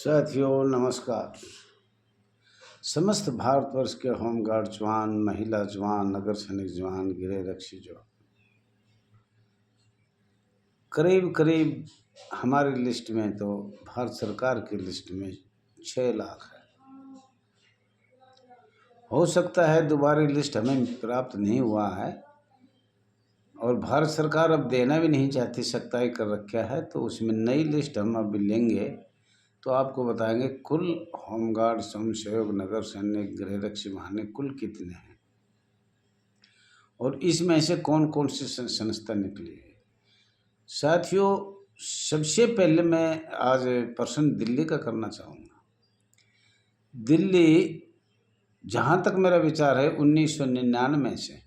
साथियों नमस्कार। समस्त भारतवर्ष के होमगार्ड जवान, महिला जवान, नगर सैनिक जवान, गृह रक्षी जवान करीब करीब हमारी लिस्ट में तो भारत सरकार की लिस्ट में 6 लाख है। हो सकता है दोबारा लिस्ट हमें प्राप्त नहीं हुआ है और भारत सरकार अब देना भी नहीं चाहती, सख्ताई कर रखा है, तो उसमें नई लिस्ट हम अभी लेंगे तो आपको बताएंगे कुल होमगार्ड, स्वयंसेवक, नगर सैनिक, गृह रक्षी वाहन कुल कितने हैं और इसमें से कौन कौन सी संस्था निकली है। साथियों, सबसे पहले मैं आज प्रश्न दिल्ली का करना चाहूँगा। दिल्ली, जहाँ तक मेरा विचार है, 1999 से,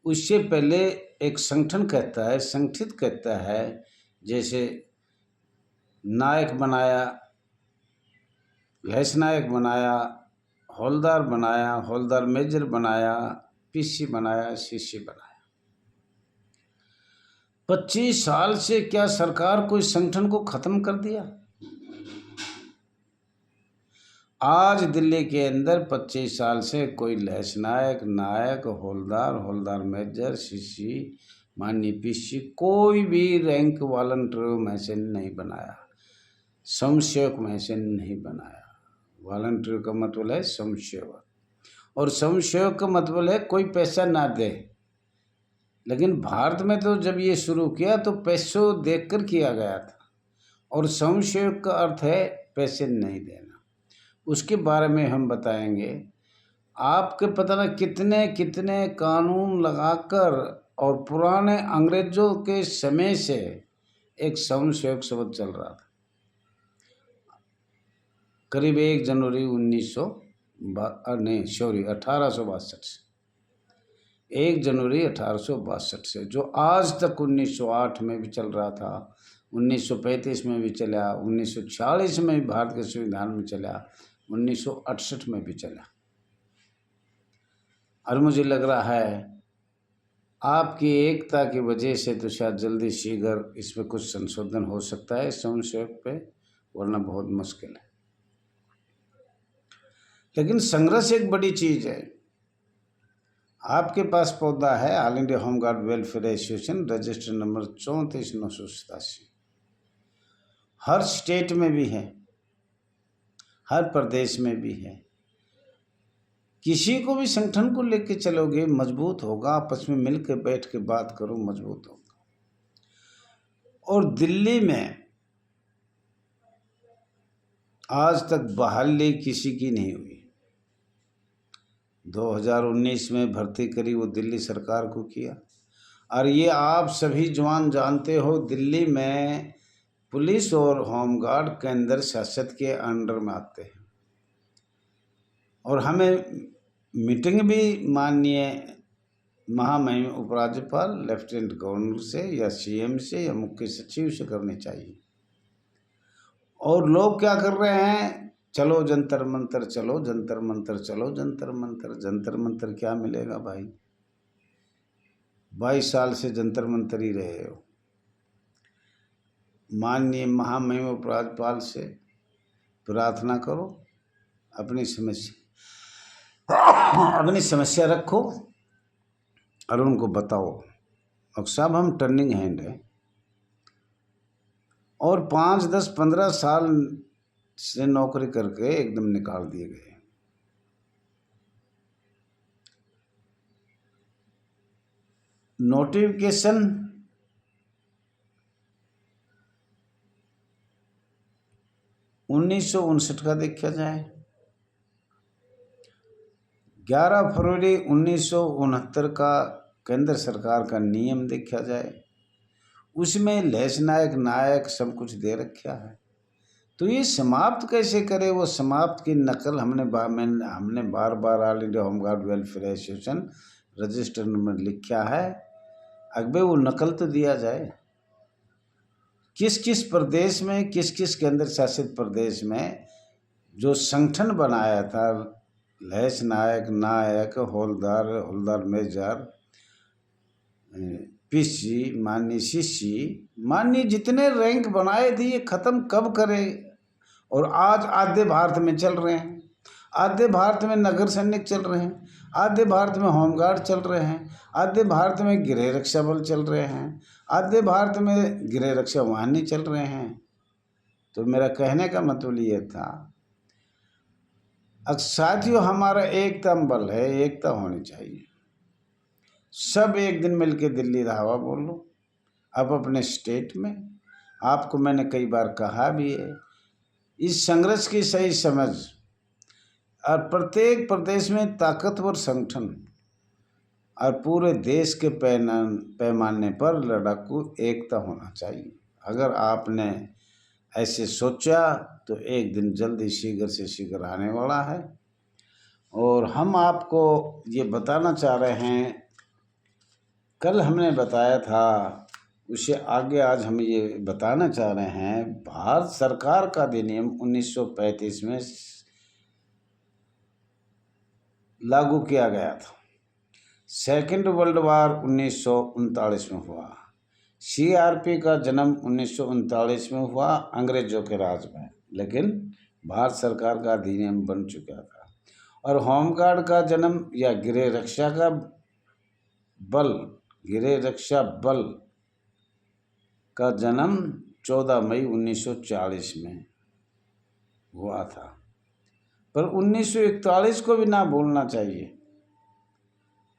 उससे पहले एक संगठन कहता है, संगठित कहता है, जैसे नायक बनाया, लैस नायक बनाया, हौलदार बनाया, हौलदार मेजर बनाया, पीसी बनाया, सीसी बनाया। 25 साल से क्या सरकार कोई संगठन को खत्म कर दिया? आज दिल्ली के अंदर 25 साल से कोई लैस नायक, नायक, हौलदार, हौलदार मेजर, सीसी, माननीय पीसी, कोई भी रैंक वॉलंटियर में से नहीं बनाया, स्वयंसेवक में से नहीं बनाया। वॉलंटियर का मतलब है स्वयंसेवक, और स्वयंसेवक का मतलब है कोई पैसा ना दे। लेकिन भारत में तो जब ये शुरू किया तो पैसों देकर किया गया था, और स्वयंसेवक का अर्थ है पैसे नहीं देना। उसके बारे में हम बताएंगे। आपके पता ना कितने कितने कानून लगाकर, और पुराने अंग्रेजों के समय से एक स्वयंसेवक शब्द चल रहा था। करीब 1 जनवरी 1862 से, 1 जनवरी 1862 से, जो आज तक 1908 में भी चल रहा था, 1935 में भी चला, 1946 में भी भारत के संविधान में चला, 1968 में भी चला। और मुझे लग रहा है आपकी एकता की वजह से तो शायद जल्दी शीघ्र इसमें कुछ संशोधन हो सकता है स्वयंसेवक पे, वरना बहुत मुश्किल है। लेकिन संघर्ष एक बड़ी चीज़ है। आपके पास पौधा है all India home guard welfare association, register number 34,987। हर स्टेट में भी है, हर प्रदेश में भी है। किसी को भी संगठन को लेके चलोगे मजबूत होगा, आपस में मिल के बैठ के बात करो, मजबूत होगा। और दिल्ली में आज तक बहाली किसी की नहीं हुई। 2019 में भर्ती करी वो दिल्ली सरकार को किया। और ये आप सभी जवान जानते हो, दिल्ली में पुलिस और होमगार्ड केंद्र शासन के अंडर में आते हैं, और हमें मीटिंग भी माननीय महामहिम उपराज्यपाल, लेफ्टिनेंट गवर्नर से या सीएम से या मुख्य सचिव से करनी चाहिए। और लोग क्या कर रहे हैं, चलो जंतर मंतर, चलो जंतर मंतर, चलो जंतर मंतर। जंतर मंतर क्या मिलेगा भाई? 22 साल से जंतर मंतर ही रहे हो। माननीय महामहिम उपराज्यपाल से प्रार्थना करो, अपनी समस्या रखो और उनको बताओ, अब साहब हम टर्निंग हैंड है, और 5, 10, 15 साल से नौकरी करके एकदम निकाल दिए गए। नोटिफिकेशन 1959 का देखा जाए, 11 फरवरी 1969 का केंद्र सरकार का नियम देखा जाए, उसमें लैस नायक, नायक सब कुछ दे रखा है। तो ये समाप्त कैसे करे? वो समाप्त की नकल हमने बार बार all India home guard welfare association register number लिखा है। अगबे वो नकल तो दिया जाए। किस किस प्रदेश में, किस किस केंद्र शासित प्रदेश में जो संगठन बनाया था, लैस नायक, नायक, हौलदार, हौलदार मेजर, पीसी, माननीय सीसी, माननीय जितने रैंक बनाए थे, ये खत्म कब करे? और आज आधे भारत में चल रहे हैं, आधे भारत में नगर सैनिक चल रहे हैं, आधे भारत में होमगार्ड चल रहे हैं, आधे भारत में गृह रक्षा बल चल रहे हैं, आधे भारत में गृह रक्षा वाहिनी चल रहे हैं। तो मेरा कहने का मतलब ये था, साथियों हमारा एकता बल है, एकता होनी चाहिए। सब एक दिन मिलके दिल्ली धावा बोल लो अब अपने स्टेट में। आपको मैंने कई बार कहा भी है, इस संघर्ष की सही समझ और प्रत्येक प्रदेश में ताकतवर संगठन और पूरे देश के पैमाने पर लड़ाकू एकता होना चाहिए। अगर आपने ऐसे सोचा तो एक दिन जल्दी शीघ्र से शीघ्र आने वाला है। और हम आपको ये बताना चाह रहे हैं, कल हमने बताया था उससे आगे आज हम ये बताना चाह रहे हैं, भारत सरकार का अधिनियम 1935 में लागू किया गया था। सेकेंड वर्ल्ड वार 1939 में हुआ। सीआरपी का जन्म 1939 में हुआ अंग्रेजों के राज में, लेकिन भारत सरकार का अधिनियम बन चुका था। और होमगार्ड का जन्म या गृह रक्षा बल का जन्म 14 मई 1940 में हुआ था। पर 1941 को भी ना भूलना चाहिए।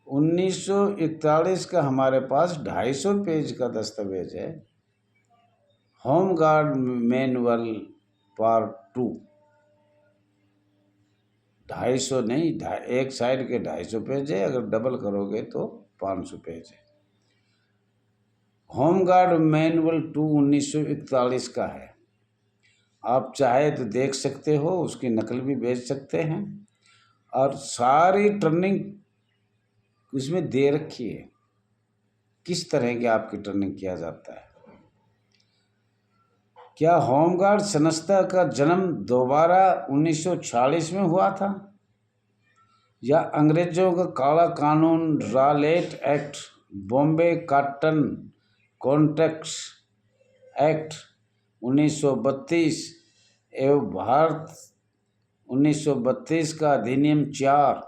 1941 का हमारे पास 250 पेज का दस्तावेज है, होमगार्ड मैनुअल पार्ट 2। 250 नहीं, एक साइड के 250 पेज है, अगर डबल करोगे तो 500 पेज है। होमगार्ड मैनुअल 2 1941 का है। आप चाहे तो देख सकते हो, उसकी नकल भी भेज सकते हैं। और सारी ट्रेनिंग उसमें दे रखी है, किस तरह की आपकी ट्रेनिंग किया जाता है। क्या होमगार्ड संस्था का जन्म दोबारा 1946 में हुआ था, या अंग्रेजों का काला कानून Rowlatt act, Bombay cotton contracts act 1932 एवं भारत 1932 का अधिनियम 4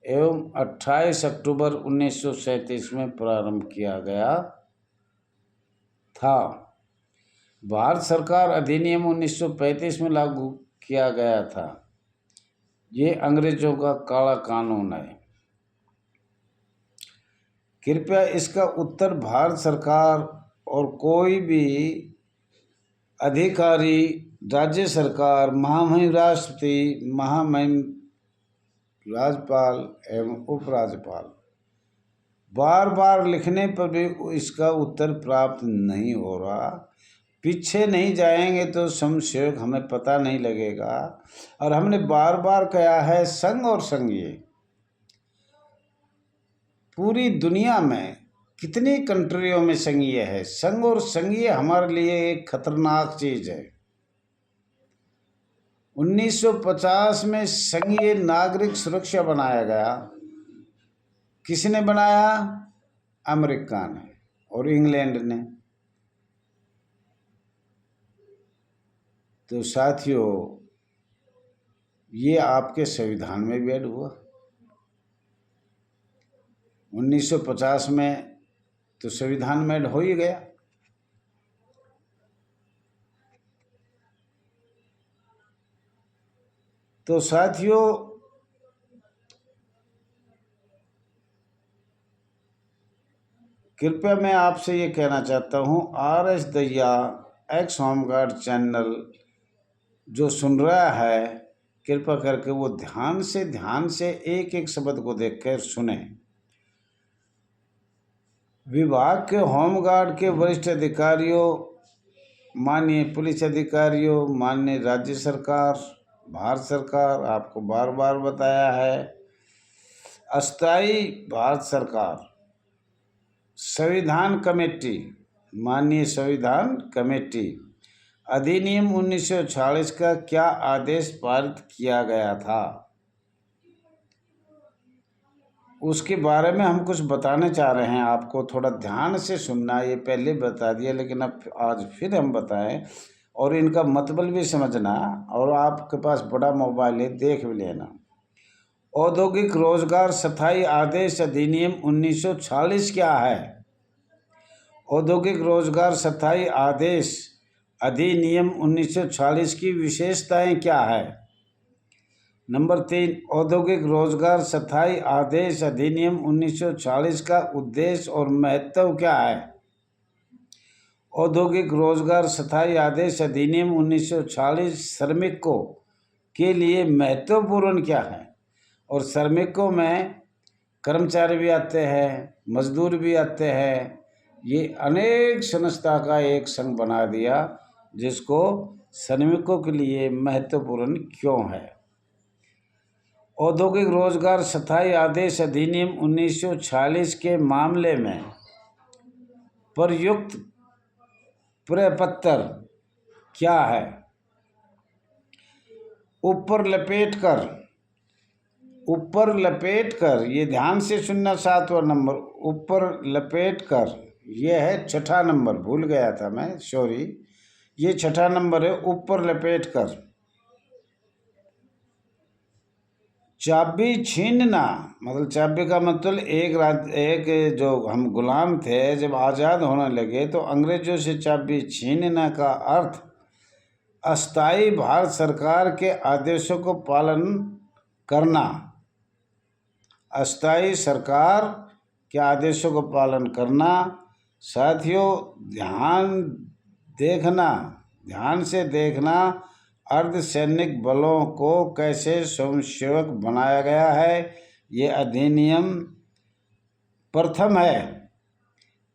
एवं 28 अक्टूबर 1937 में प्रारंभ किया गया था। भारत सरकार अधिनियम 1935 में लागू किया गया था। ये अंग्रेजों का काला कानून है। कृपया इसका उत्तर भारत सरकार और कोई भी अधिकारी, राज्य सरकार, महामहिम राष्ट्रपति, महामहिम राज्यपाल एवं उपराज्यपाल बार बार लिखने पर भी इसका उत्तर प्राप्त नहीं हो रहा। पीछे नहीं जाएंगे तो समशेष हमें पता नहीं लगेगा। और हमने बार बार कहा है, संघ और संघीय पूरी दुनिया में कितनी कंट्रियों में संघीय है। संघ और संघीय हमारे लिए एक खतरनाक चीज है। 1950 में संघीय नागरिक सुरक्षा बनाया गया। किसने बनाया? अमेरिका ने और इंग्लैंड ने। तो साथियों, ये आपके संविधान में भी ऐड हुआ 1950 में, तो संविधान में ऐड हो ही गया। तो साथियों, कृपया मैं आपसे ये कहना चाहता हूँ, RS दैया एक्स होमगार्ड चैनल जो सुन रहा है, कृपया करके वो ध्यान से एक एक शब्द को देखकर सुने। विभाग के होमगार्ड के वरिष्ठ अधिकारियों, माननीय पुलिस अधिकारियों, माननीय राज्य सरकार, भारत सरकार, आपको बार बार बताया है, अस्थायी भारत सरकार, संविधान कमेटी, माननीय संविधान कमेटी, अधिनियम 1946 का क्या आदेश पारित किया गया था, उसके बारे में हम कुछ बताने चाह रहे हैं। आपको थोड़ा ध्यान से सुनना, ये पहले बता दिया लेकिन अब आज फिर हम बताएं। और इनका मतलब भी समझना, और आपके पास बड़ा मोबाइल है देख भी लेना। औद्योगिक रोजगार स्थायी आदेश अधिनियम 1946 क्या है? औद्योगिक रोजगार स्थायी आदेश अधिनियम 1946 की विशेषताएं क्या है? नंबर 3, औद्योगिक रोजगार स्थायी आदेश अधिनियम 1946 का उद्देश्य और महत्व क्या है? औद्योगिक रोजगार स्थायी आदेश अधिनियम 1946 श्रमिकों के लिए महत्वपूर्ण क्या है? और श्रमिकों में कर्मचारी भी आते हैं, मजदूर भी आते हैं। ये अनेक संस्था का एक संघ बना दिया, जिसको श्रमिकों के लिए महत्वपूर्ण क्यों है? औद्योगिक रोजगार स्थायी आदेश अधिनियम 1946 के मामले में प्रयुक्त प्रपत्र क्या है? ऊपर लपेट कर, ये ध्यान से सुनना। 7वां नंबर ऊपर लपेट कर, ये है 6ठा नंबर, भूल गया था मैं, सॉरी। ये 6ठा नंबर है, ऊपर लपेट कर। चाबी छीनना, मतलब चाबी का मतलब एक जो हम गुलाम थे, जब आज़ाद होने लगे तो अंग्रेजों से चाबी छीनने का अर्थ अस्थायी भारत सरकार के आदेशों को पालन करना। अस्थायी सरकार के आदेशों को पालन करना। साथियों, ध्यान से देखना, अर्धसैनिक बलों को कैसे स्वयंसेवक बनाया गया है। ये अधिनियम प्रथम है,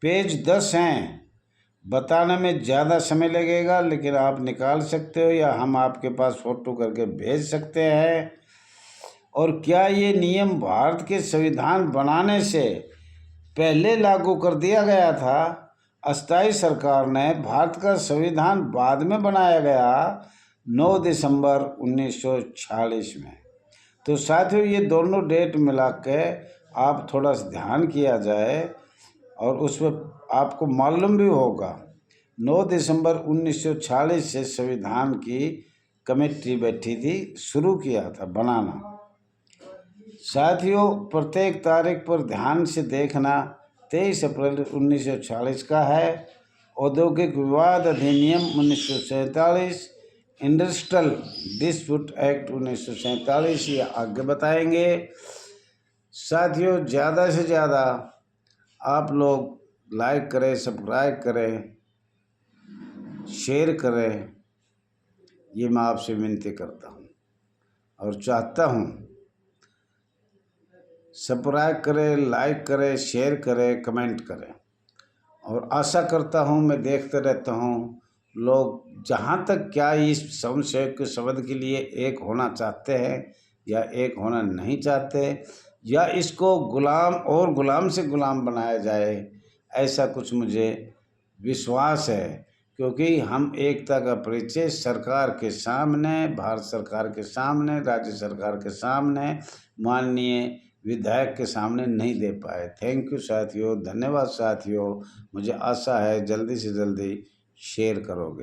पेज 10 हैं। बताने में ज़्यादा समय लगेगा, लेकिन आप निकाल सकते हो या हम आपके पास फ़ोटो करके भेज सकते हैं। और क्या ये नियम भारत के संविधान बनाने से पहले लागू कर दिया गया था? अस्थायी सरकार ने भारत का संविधान बाद में बनाया गया, 9 दिसंबर 1946 में। तो साथियों, ये दोनों डेट मिला के आप थोड़ा सा ध्यान किया जाए और उसमें आपको मालूम भी होगा। 9 दिसंबर 1946 से संविधान की कमेटी बैठी थी, शुरू किया था बनाना। साथियों, प्रत्येक तारीख पर ध्यान से देखना। 23 अप्रैल 1946 का है। औद्योगिक विवाद अधिनियम 1947, इंडस्ट्रियल डिस्प्यूट एक्ट 1947, ये आगे बताएंगे। साथियों, ज़्यादा से ज़्यादा आप लोग लाइक करें, सब्सक्राइब करें, शेयर करें, ये मैं आपसे विनती करता हूँ और चाहता हूँ। सब्सक्राइब करें, लाइक करें, शेयर करें, कमेंट करें। और आशा करता हूँ, मैं देखते रहता हूँ लोग जहाँ तक क्या इस स्वयंसेवक के शब्द के लिए एक होना चाहते हैं या एक होना नहीं चाहते, या इसको गुलाम से गुलाम बनाया जाए, ऐसा कुछ मुझे विश्वास है। क्योंकि हम एकता का परिचय सरकार के सामने, भारत सरकार के सामने, राज्य सरकार के सामने, माननीय विधायक के सामने नहीं दे पाए। थैंक यू साथियों, धन्यवाद साथियों। मुझे आशा है जल्दी से जल्दी शेयर करोगे।